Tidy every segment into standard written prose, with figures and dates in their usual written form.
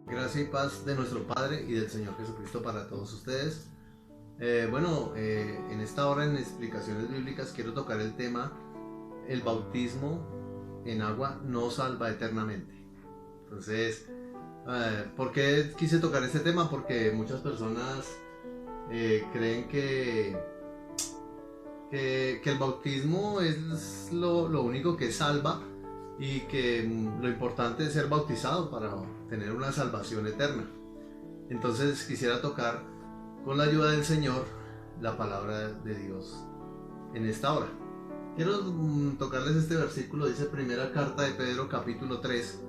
Gracia y paz de nuestro Padre y del Señor Jesucristo para todos ustedes. En esta hora en explicaciones bíblicas quiero tocar el tema: el bautismo en agua no salva eternamente. Entonces, ¿por qué quise tocar este tema? Porque muchas personas creen que el bautismo es lo único que salva, y que lo importante es ser bautizado para tener una salvación eterna. Entonces quisiera tocar, con la ayuda del Señor, la palabra de Dios en esta hora. Quiero tocarles este versículo. Dice primera carta de Pedro, capítulo 3,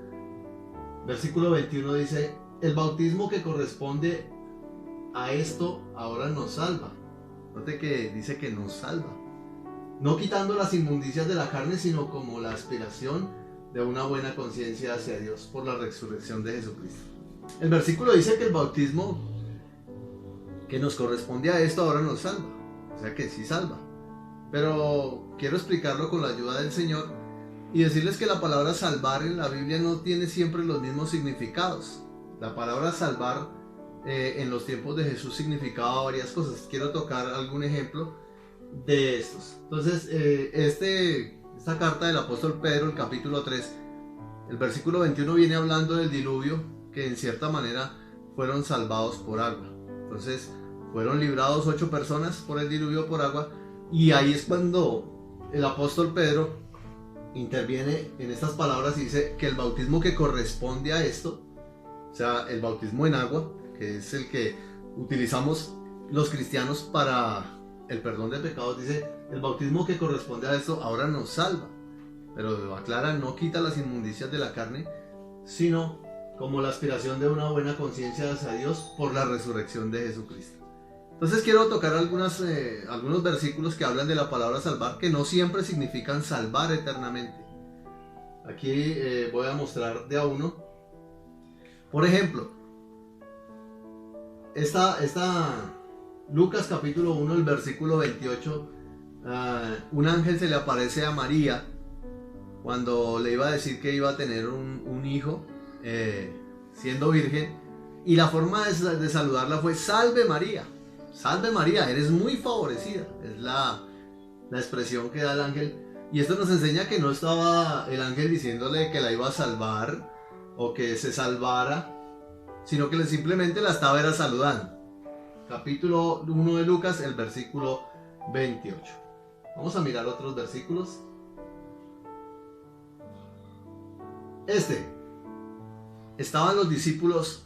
versículo 21, dice: el bautismo que corresponde a esto ahora nos salva. Note que dice que nos salva, no quitando las inmundicias de la carne, sino como la aspiración de una buena conciencia hacia Dios por la resurrección de Jesucristo. El versículo dice que el bautismo que nos corresponde a esto ahora nos salva, o sea que sí salva. Pero quiero explicarlo con la ayuda del Señor y decirles que la palabra salvar en la Biblia no tiene siempre los mismos significados. La palabra salvar en los tiempos de Jesús significaba varias cosas. Quiero tocar algún ejemplo de estos. Entonces, esta carta del apóstol Pedro, el capítulo 3, el versículo 21, viene hablando del diluvio, que en cierta manera fueron salvados por agua. Entonces, fueron librados 8 personas por el diluvio por agua, y ahí es cuando el apóstol Pedro interviene en estas palabras y dice que el bautismo que corresponde a esto, o sea, el bautismo en agua, que es el que utilizamos los cristianos para el perdón de pecados, dice: el bautismo que corresponde a esto ahora nos salva, pero aclara, no quita las inmundicias de la carne, sino como la aspiración de una buena conciencia hacia Dios por la resurrección de Jesucristo. Entonces quiero tocar algunos versículos que hablan de la palabra salvar, que no siempre significan salvar eternamente. Aquí voy a mostrar de a uno. Por ejemplo, Lucas capítulo 1, el versículo 28, un ángel se le aparece a María cuando le iba a decir que iba a tener un hijo, siendo virgen, y la forma de saludarla fue: salve María, eres muy favorecida. Es la expresión que da el ángel, y esto nos enseña que no estaba el ángel diciéndole que la iba a salvar o que se salvara, sino que simplemente la estaba saludando. Capítulo 1 de Lucas, el versículo 28. Vamos a mirar otros versículos. Estaban los discípulos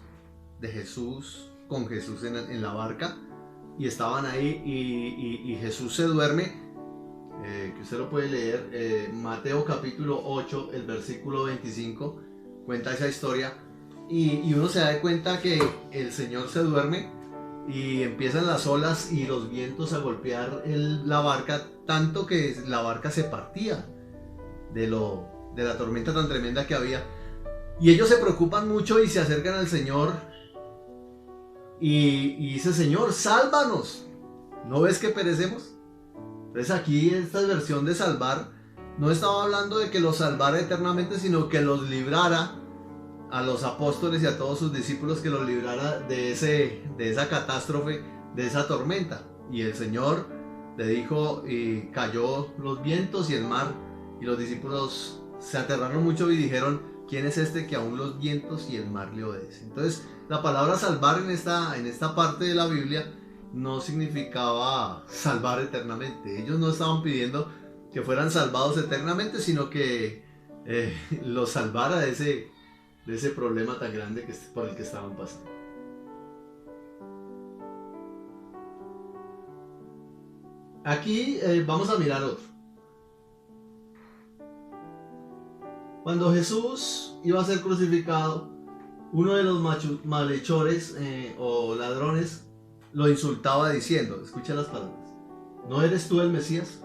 de Jesús con Jesús en la barca, y estaban ahí, y Jesús se duerme, que usted lo puede leer, Mateo capítulo 8, el versículo 25, cuenta esa historia, y uno se da cuenta que el Señor se duerme y empiezan las olas y los vientos a golpear la barca, tanto que la barca se partía de la tormenta tan tremenda que había, y ellos se preocupan mucho y se acercan al Señor y dice: Señor, sálvanos, ¿no ves que perecemos? Entonces aquí esta versión de salvar no estaba hablando de que los salvara eternamente, sino que los librara a los apóstoles y a todos sus discípulos, que los librara de esa catástrofe, de esa tormenta. Y el Señor le dijo, y cayó los vientos y el mar, y los discípulos se aterraron mucho y dijeron: ¿quién es este que aún los vientos y el mar le obedecen? Entonces, la palabra salvar en esta parte de la Biblia no significaba salvar eternamente. Ellos no estaban pidiendo que fueran salvados eternamente, sino que los salvara de ese problema tan grande por el que estaban pasando. Aquí vamos a mirar otro. Cuando Jesús iba a ser crucificado, uno de los malhechores o ladrones lo insultaba diciendo, escucha las palabras: ¿no eres tú el Mesías?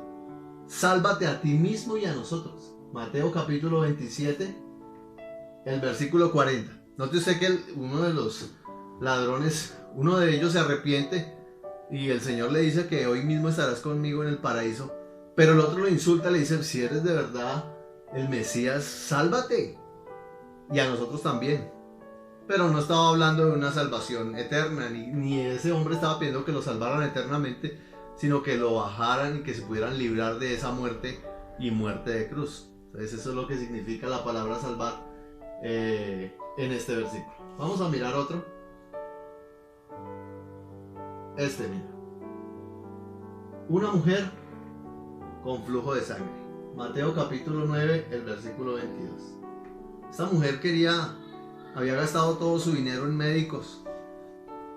Sálvate a ti mismo y a nosotros. Mateo capítulo 27, el versículo 40. Note usted que uno de los ladrones, uno de ellos se arrepiente, y el Señor le dice que hoy mismo estarás conmigo en el paraíso, pero el otro lo insulta, le dice: si eres de verdad el Mesías, sálvate, y a nosotros también. pero no estaba hablando de una salvación eterna, ni ese hombre estaba pidiendo que lo salvaran eternamente, sino que lo bajaran y que se pudieran librar de esa muerte y muerte de cruz. Entonces eso es lo que significa la palabra salvar en este versículo. Vamos a mirar otro. Mira. Una mujer con flujo de sangre. Mateo capítulo 9, el versículo 22. Esta mujer había gastado todo su dinero en médicos,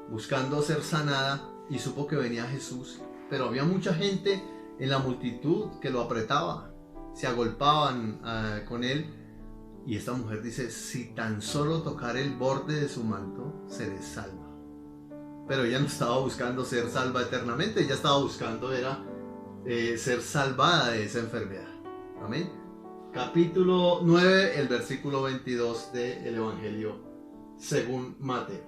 buscando ser sanada, y supo que venía Jesús. Pero había mucha gente en la multitud que lo apretaba, se agolpaban con él. Y esta mujer dice, si tan solo tocar el borde de su manto, seré salva. Pero ella no estaba buscando ser salva eternamente, ella estaba buscando ser salvada de esa enfermedad. Amén. Capítulo 9, el versículo 22 del Evangelio según Mateo.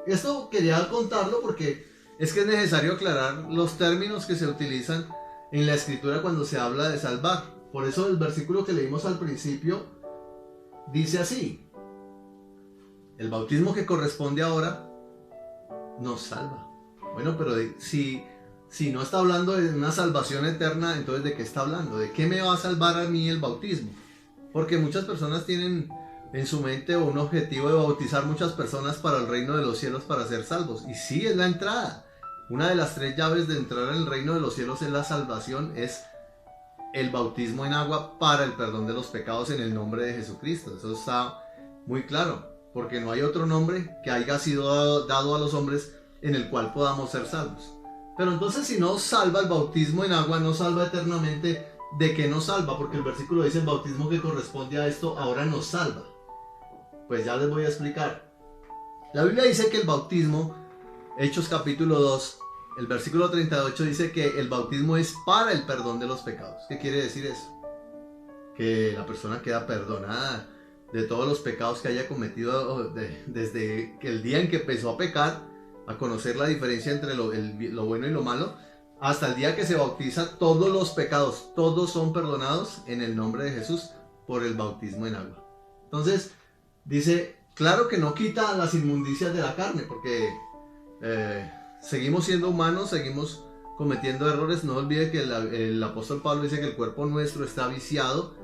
Esto quería contarlo porque es que es necesario aclarar los términos que se utilizan en la escritura cuando se habla de salvar. Por eso el versículo que leímos al principio dice así: el bautismo que corresponde ahora nos salva. Bueno, pero si no está hablando de una salvación eterna, entonces ¿de qué está hablando? ¿De qué me va a salvar a mí el bautismo? Porque muchas personas tienen en su mente un objetivo de bautizar muchas personas para el reino de los cielos para ser salvos. Y sí, es la entrada. Una de las 3 llaves de entrar en el reino de los cielos es la salvación, es el bautismo en agua para el perdón de los pecados en el nombre de Jesucristo. Eso está muy claro, porque no hay otro nombre que haya sido dado a los hombres en el cual podamos ser salvos. Pero entonces, si no salva el bautismo en agua, no salva eternamente, ¿de qué nos salva? Porque el versículo dice: el bautismo que corresponde a esto ahora nos salva. Pues ya les voy a explicar. La Biblia dice que el bautismo, Hechos capítulo 2, el versículo 38 dice que el bautismo es para el perdón de los pecados. ¿Qué quiere decir eso? Que la persona queda perdonada de todos los pecados que haya cometido desde el día en que empezó a pecar, a conocer la diferencia entre lo bueno y lo malo, hasta el día que se bautiza. Todos los pecados, todos son perdonados en el nombre de Jesús por el bautismo en agua. Entonces dice, claro que no quita las inmundicias de la carne, porque seguimos siendo humanos, seguimos cometiendo errores. No olvide que el apóstol Pablo dice que el cuerpo nuestro está viciado,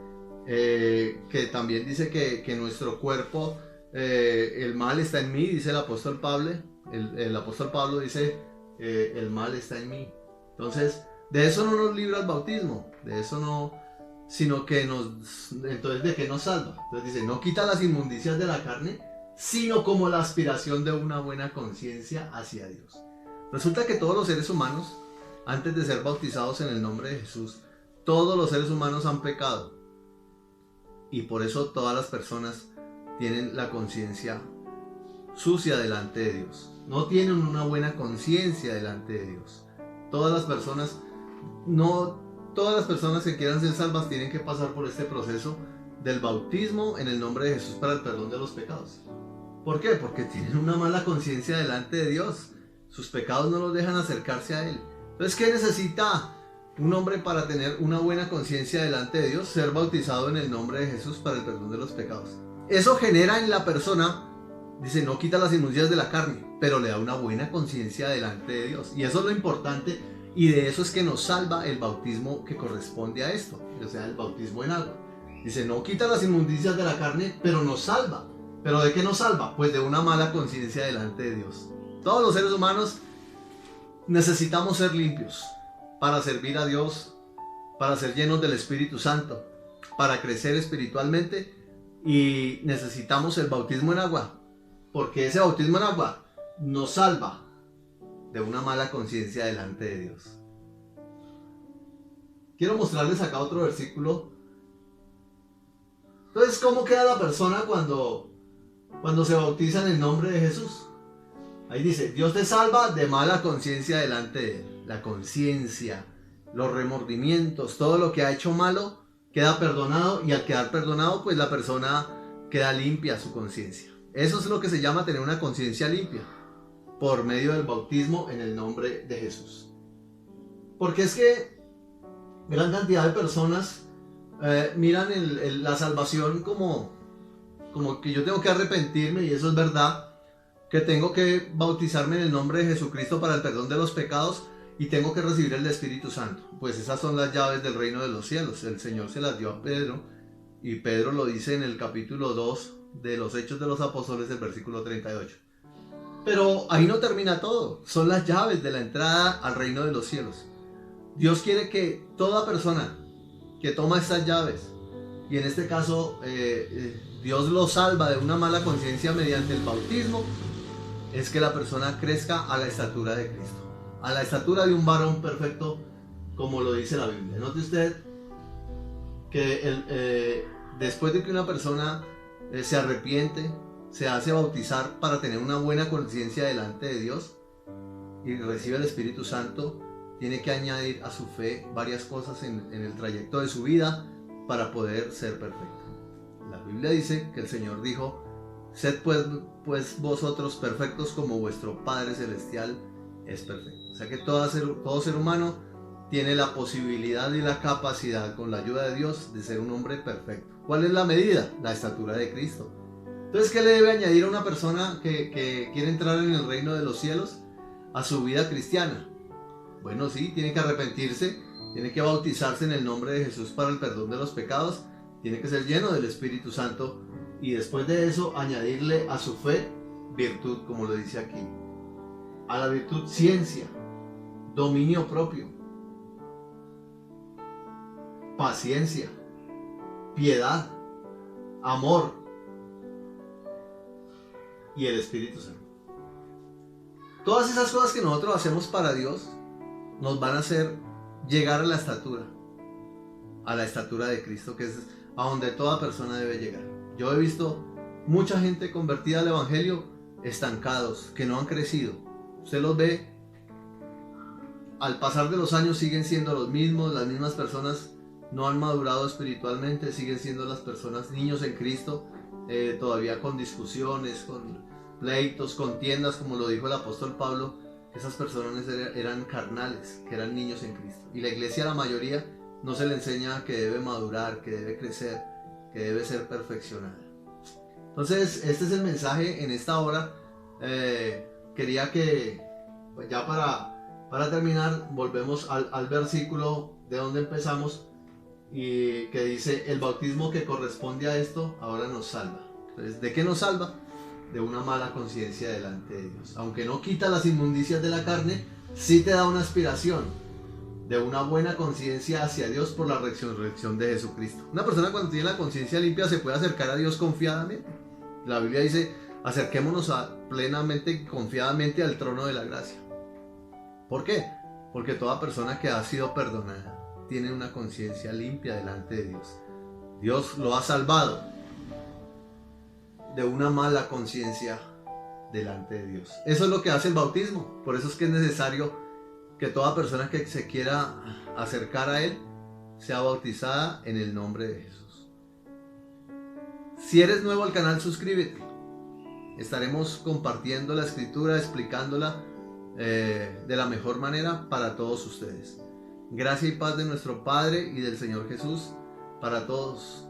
que también dice que nuestro cuerpo, el mal está en mí, dice el apóstol Pablo. El apóstol Pablo dice, el mal está en mí. Entonces, de eso no nos libra el bautismo, de eso no, sino que entonces, ¿de qué nos salva? Entonces dice, no quita las inmundicias de la carne, sino como la aspiración de una buena conciencia hacia Dios. Resulta que todos los seres humanos, antes de ser bautizados en el nombre de Jesús, todos los seres humanos han pecado. Y por eso todas las personas tienen la conciencia sucia delante de Dios. No tienen una buena conciencia delante de Dios. Todas las personas que quieran ser salvas tienen que pasar por este proceso del bautismo en el nombre de Jesús para el perdón de los pecados. ¿Por qué? Porque tienen una mala conciencia delante de Dios. Sus pecados no los dejan acercarse a Él. Entonces, ¿qué necesita un hombre para tener una buena conciencia delante de Dios? Ser bautizado en el nombre de Jesús para el perdón de los pecados. Eso genera en la persona, dice, no quita las inmundicias de la carne, pero le da una buena conciencia delante de Dios. Y eso es lo importante, y de eso es que nos salva el bautismo que corresponde a esto, o sea, el bautismo en agua. Dice, no quita las inmundicias de la carne, pero nos salva. ¿Pero de qué nos salva? Pues de una mala conciencia delante de Dios. Todos los seres humanos necesitamos ser limpios para servir a Dios, para ser llenos del Espíritu Santo, para crecer espiritualmente, y necesitamos el bautismo en agua, porque ese bautismo en agua nos salva de una mala conciencia delante de Dios. Quiero mostrarles acá otro versículo. Entonces, ¿cómo queda la persona cuando se bautiza en el nombre de Jesús? Ahí dice, Dios te salva de mala conciencia delante de Él. La conciencia, los remordimientos, todo lo que ha hecho malo queda perdonado, y al quedar perdonado, pues la persona queda limpia su conciencia. Eso es lo que se llama tener una conciencia limpia, por medio del bautismo en el nombre de Jesús. Porque es que gran cantidad de personas miran la salvación como como que yo tengo que arrepentirme, y eso es verdad, que tengo que bautizarme en el nombre de Jesucristo para el perdón de los pecados, y tengo que recibir el Espíritu Santo. Pues esas son las llaves del reino de los cielos. El Señor se las dio a Pedro, y Pedro lo dice en el capítulo 2 de los Hechos de los Apóstoles, del versículo 38. Pero ahí no termina todo. Son las llaves de la entrada al reino de los cielos. Dios quiere que toda persona que toma estas llaves, y en este caso Dios lo salva de una mala conciencia mediante el bautismo, es que la persona crezca a la estatura de Cristo, a la estatura de un varón perfecto, como lo dice la Biblia. Note usted que después de que una persona se arrepiente, se hace bautizar para tener una buena conciencia delante de Dios y recibe el Espíritu Santo, tiene que añadir a su fe varias cosas en el trayecto de su vida para poder ser perfecto. La Biblia dice que el Señor dijo: sed pues vosotros perfectos como vuestro Padre Celestial es perfecto. O sea que todo ser humano tiene la posibilidad y la capacidad, con la ayuda de Dios, de ser un hombre perfecto. ¿Cuál es la medida? La estatura de Cristo. Entonces, ¿qué le debe añadir a una persona que quiere entrar en el reino de los cielos a su vida cristiana? Bueno, sí, tiene que arrepentirse, tiene que bautizarse en el nombre de Jesús para el perdón de los pecados, tiene que ser lleno del Espíritu Santo, y después de eso añadirle a su fe virtud, como lo dice aquí. A la virtud ciencia, dominio propio, paciencia, piedad, amor y el Espíritu Santo. Todas esas cosas que nosotros hacemos para Dios nos van a hacer llegar a la estatura de Cristo, que es a donde toda persona debe llegar. Yo he visto mucha gente convertida al Evangelio estancados, que no han crecido. Usted los ve, al pasar de los años siguen siendo los mismos, las mismas personas no han madurado espiritualmente, siguen siendo las personas niños en Cristo, todavía con discusiones, con pleitos, contiendas, como lo dijo el apóstol Pablo. Esas personas eran carnales, que eran niños en Cristo. Y la iglesia, la mayoría, no se le enseña que debe madurar, que debe crecer, que debe ser perfeccionada. Entonces, este es el mensaje en esta hora. Quería que, pues ya para terminar, volvemos al versículo de donde empezamos, y que dice: el bautismo que corresponde a esto ahora nos salva. Entonces, ¿de qué nos salva? De una mala conciencia delante de Dios. Aunque no quita las inmundicias de la carne, sí te da una aspiración de una buena conciencia hacia Dios por la resurrección de Jesucristo. Una persona, cuando tiene la conciencia limpia, se puede acercar a Dios confiadamente. La Biblia dice: acerquémonos plenamente, confiadamente al trono de la gracia. ¿Por qué? Porque toda persona que ha sido perdonada tiene una conciencia limpia delante de Dios. Dios lo ha salvado de una mala conciencia delante de Dios. Eso es lo que hace el bautismo. Por eso es que es necesario que toda persona que se quiera acercar a Él sea bautizada en el nombre de Jesús. Si eres nuevo al canal, suscríbete. Estaremos compartiendo la escritura, explicándola de la mejor manera para todos ustedes. Gracia y paz de nuestro Padre y del Señor Jesús para todos